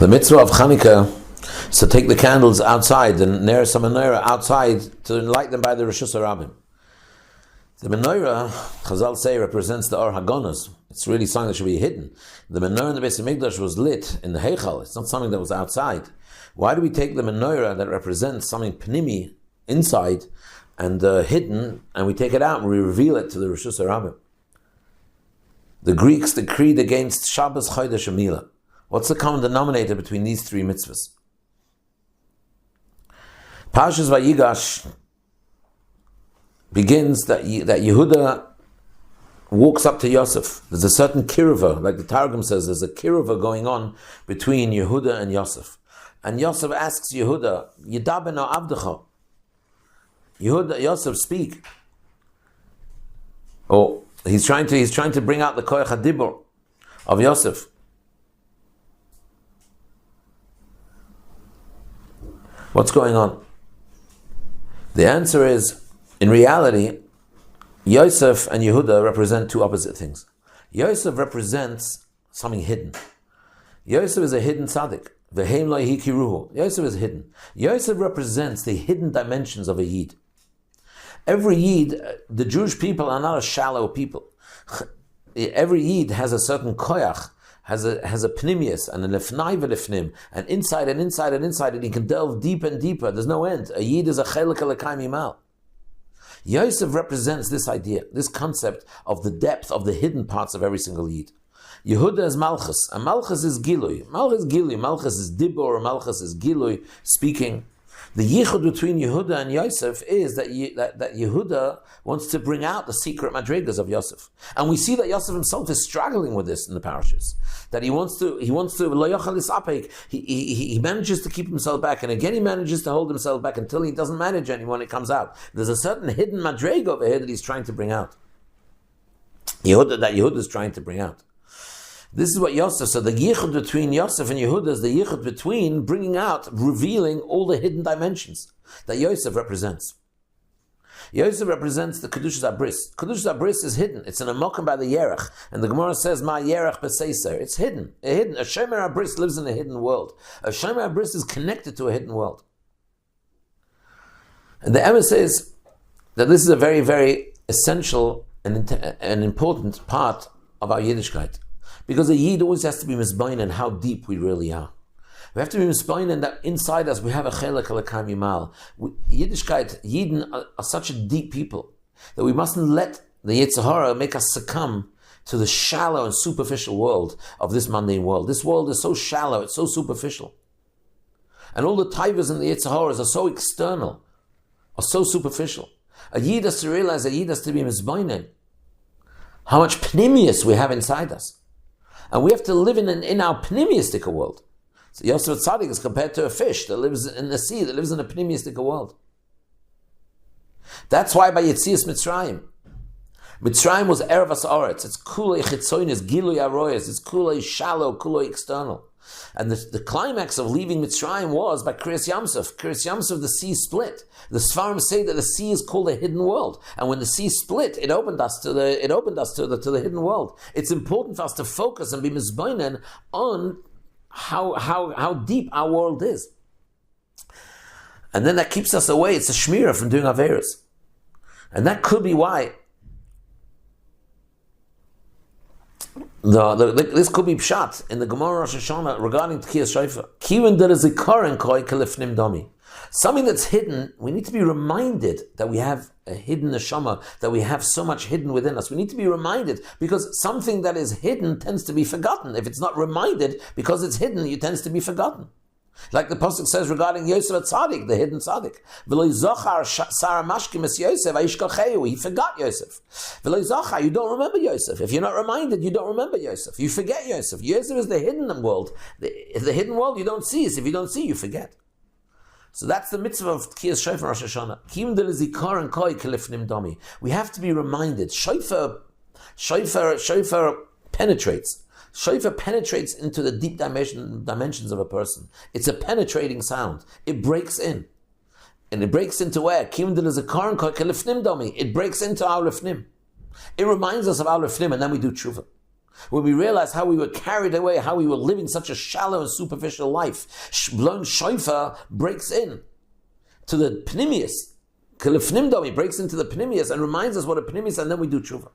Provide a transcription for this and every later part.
The mitzvah of Chanukah is to take the candles outside and near some menorah outside to light them by the Rishus HaRabim. The menorah, Chazal say, represents the Or HaGonos. It's really something that should be hidden. The menorah in the Beis HaMikdash was lit in the Heichal. It's not something that was outside. Why do we take the menorah that represents something pnimi inside and hidden, and we take it out and we reveal it to the Rishus HaRabim? The Greeks decreed against Shabbos, Chodesh, and Milah. What's the common denominator between these three mitzvahs? Parshas Vayigash begins that Yehuda walks up to Yosef. There's a certain kirova, like the Targum says, there's a kirova going on between Yehuda and Yosef. And Yosef asks Yehuda, Yidaben o avdecha. Yosef, speak. Oh, he's trying to bring out the koyach hadibur of Yosef. What's going on? The answer is, in reality, Yosef and Yehuda represent two opposite things. Yosef represents something hidden. Yosef is a hidden tzaddik. V'heim lo yikiruhu. Yosef is hidden. Yosef represents the hidden dimensions of a yid. Every yid, the Jewish people are not a shallow people. Every yid has a certain koyach, has a pnimius and a lefnai v'lefnim, and inside and inside and inside, and he can delve deeper and deeper. There's no end. A yid is a chelik elokay mimal. Yosef represents this idea, this concept of the depth of the hidden parts of every single yid. Yehuda is malchus, and malchus is gilui. Malchus is gilui, malchus is dibur, malchus is gilui, speaking. The yichud between Yehuda and Yosef is that Yehuda wants to bring out the secret madrigas of Yosef, and we see that Yosef himself is struggling with this in the parashas. That he wants to lo yochal lisapek. He manages to keep himself back, and again he manages to hold himself back until he doesn't manage anymore when it comes out. There's a certain hidden madriga over here that he's trying to bring out. Yehuda is trying to bring out. This is what Yosef, so the yichud between Yosef and Yehuda is the yichud between bringing out, revealing all the hidden dimensions that Yosef represents. Yosef represents the Kedushas Abris. Kedushas Abris is hidden. It's an amokim by the Yerech. And the Gemara says, Ma Yerech b'seiser. It's hidden. A Shomer Abris lives in a hidden world. A Shomer Abris is connected to a hidden world. And the Emes says that this is a very, very essential and important part of our Yiddishkeit. Because a Yid always has to be misbainen how deep we really are. We have to be misbainen that inside us we have a chelek elokay mimal. Yiddishkeit, Yidden are such a deep people that we mustn't let the Yetzer Hara make us succumb to the shallow and superficial world of this mundane world. This world is so shallow, it's so superficial. And all the taivas and the Yetzer Haras are so external, are so superficial. A Yid has to realize, a Yid has to be misbainen how much pnimius we have inside us. And we have to live in our pnimiistic world. So Yosef Tzaddik is compared to a fish that lives in the sea, that lives in a pnimiistic world. That's why by Yetzias Mitzrayim was Ervas Oretz. It's kulei chitzonis, gilui aroyas. It's kulei shallow, kulei external. And the climax of leaving Mitzrayim was by Kriyas Yamsuf. Kriyas Yamsuf, the sea split. The Sfarim say that the sea is called a hidden world, and when the sea split, it opened us to the hidden world. It's important for us to focus and be mizbainen on how deep our world is, and then that keeps us away. It's a shmira from doing averos, and that could be why. This could be pshat in the Gemara Rosh Hashanah regarding Tkiyas Shofar. Kiven there is a koren koi kelifnim domi. Something that's hidden, we need to be reminded that we have a hidden neshama, that we have so much hidden within us. We need to be reminded, because something that is hidden tends to be forgotten. If it's not reminded, because it's hidden, it tends to be forgotten. Like the Pasuk says regarding Yosef Tzaddik, the hidden Tzaddik. He forgot Yosef. You don't remember Yosef. If you're not reminded, you don't remember Yosef. You forget Yosef. Yosef is the hidden world. The hidden world you don't see. If you don't see, you forget. So that's the mitzvah of Tkiyas Shofar Rosh Hashanah. We have to be reminded. Shofar penetrates. Shofar penetrates into the deep dimensions of a person. It's a penetrating sound. It breaks in. And it breaks into where? It breaks into our lifnim. It reminds us of our lifnim, and then we do tshuva. When we realize how we were carried away, how we were living such a shallow and superficial life, blown shofar breaks in to the pnimius. He breaks into the pnimius and reminds us what a pnimius, and then we do tshuva.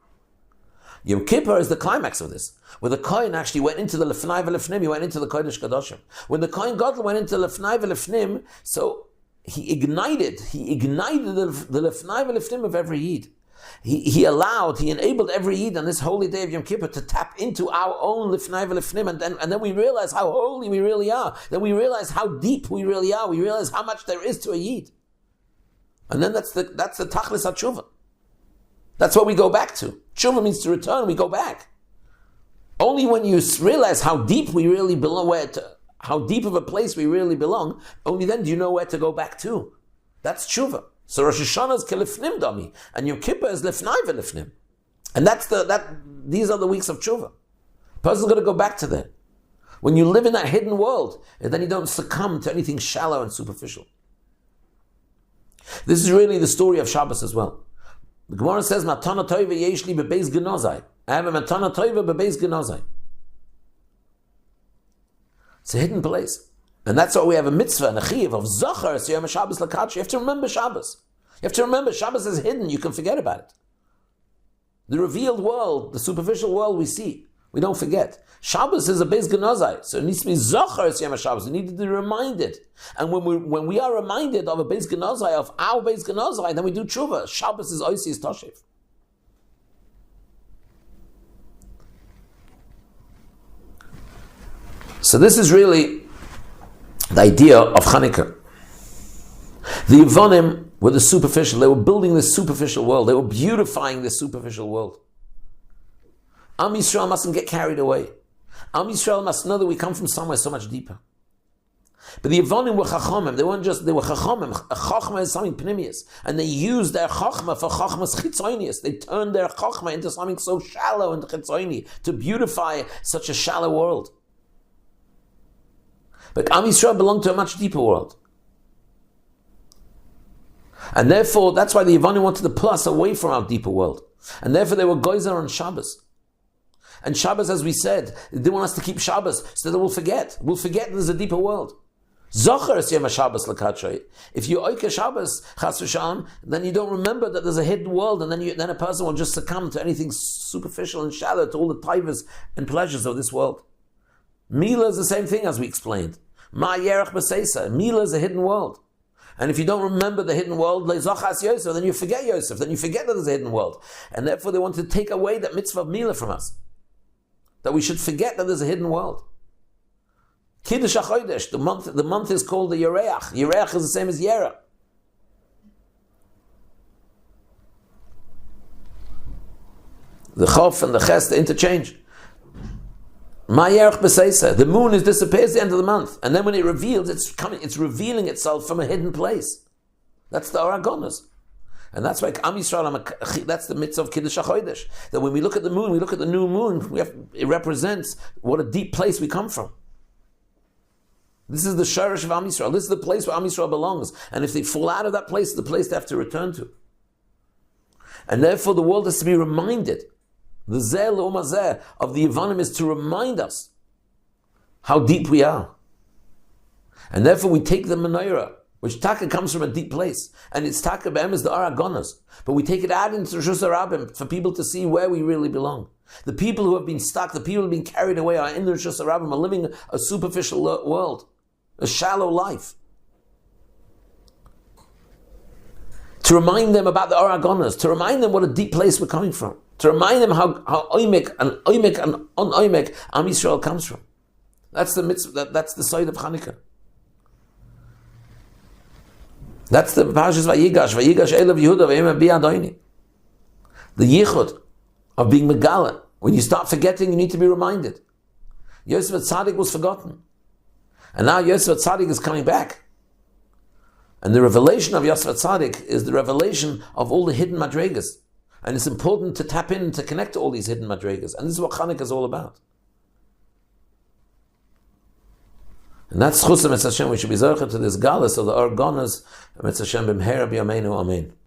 Yom Kippur is the climax of this, where the Kohen actually went into the Lefnai V'Lefnim, he went into the Kodesh Kadoshim. When the Kohen Gadol went into Lefnai V'Lefnim, so he ignited the Lefnai V'Lefnim of every Yid. He enabled every Yid on this holy day of Yom Kippur to tap into our own Lefnai V'Lefnim, and then we realize how holy we really are. Then we realize how deep we really are. We realize how much there is to a Yid. And then that's the Tachlis HaTshuva. That's what we go back to. Tshuva means to return, we go back. Only when you realize how deep we really belong, how deep of a place we really belong, only then do you know where to go back to. That's tshuva. So Rosh Hashanah is kelifnim dami, and Yom Kippur is lefnai v'lefnim. And these are the weeks of tshuva. A person's going to go back to that. When you live in that hidden world, and then you don't succumb to anything shallow and superficial. This is really the story of Shabbos as well. The Gemara says, Matana toiva yeshli bebeis genozai. I have a matana toiva bebeis genozai. It's a hidden place. And that's why we have a mitzvah and a chiyuv of Zachar, so you have a Shabbos lakach. You have to remember Shabbos. You have to remember Shabbos is hidden, you can forget about it. The revealed world, the superficial world we see, we don't forget. Shabbos is a beis genozai, so it needs to be Zachar, so you have a Shabbos. We need to be reminded. And when we are reminded of a beis genozai, of our beis genozai, then we do tshuva. Shabbos is oisis toshev. So this is really the idea of Chanukah. The Yevonim were the superficial. They were building this superficial world. They were beautifying this superficial world. Am Yisrael mustn't get carried away. Am Yisrael must know that we come from somewhere so much deeper. But the Yevonim were chachamim. They were chachamim. A chachma is something pnimius. And they used their chachma for chachmas chitzonius. They turned their chachma into something so shallow and chitzoni to beautify such a shallow world. But Am Yisrael belonged to a much deeper world. And therefore, that's why the Yevonim wanted to pull us away from our deeper world. And therefore they were goyzer on Shabbos. And Shabbos, as we said, they want us to keep Shabbos so that we'll forget. We'll forget there's a deeper world. Zocher es yom Shabbos l'katshoi. If you oike Shabbos, chas v'shalom, then you don't remember that there's a hidden world, and then a person will just succumb to anything superficial and shallow, to all the taivas and pleasures of this world. Mila is the same thing as we explained. Ma yerach b'seisa. Mila is a hidden world. And if you don't remember the hidden world, then you forget Yosef, then you forget that there's a hidden world. And therefore they want to take away that mitzvah of Mila from us. That we should forget that there's a hidden world. Kiddush HaChodesh, the month is called the Yereach. Yereach is the same as Yera. The Chof and the Ches, the interchange. The moon disappears at the end of the month, and then when it reveals, it's revealing itself from a hidden place. That's the Aragonas. And that's why Am Yisrael, that's the mitzvah of Kiddush HaChodesh. That when we look at the moon, we look at the new moon, it represents what a deep place we come from. This is the Sharash of Am Yisrael. This is the place where Am Yisrael belongs. And if they fall out of that place, it's the place they have to return to. And therefore the world has to be reminded. The Zeh L'Umazeh of the Yevonim is to remind us how deep we are. And therefore we take the menorah, which taka comes from a deep place, and its taka b'em is the Aragonas. But we take it out into Rosh Hashanah for people to see where we really belong. The people who have been stuck, the people who have been carried away are in the Rosh Hashanah, are living a superficial world, a shallow life. To remind them about the Aragonas, to remind them what a deep place we're coming from, to remind them how oimek and un-oimek Am Yisrael comes from. That's the mitzvah, that's the side of Chanukah. That's the Parashas Vayigash Elav Yehuda V'yem B'Adoini. The yichud of being megala. When you start forgetting, you need to be reminded. Yosef Tzaddik was forgotten, and now Yosef Tzaddik is coming back. And the revelation of Yosef Tzaddik is the revelation of all the hidden madregas. And it's important to tap in, to connect to all these hidden madregas. And this is what Chanukah is all about. And that's Chusam Mitzvah Hashem. We should be zarcha to this galus of the Argonas. Mitzvah Hashem b'mhera b'yameinu. Amen.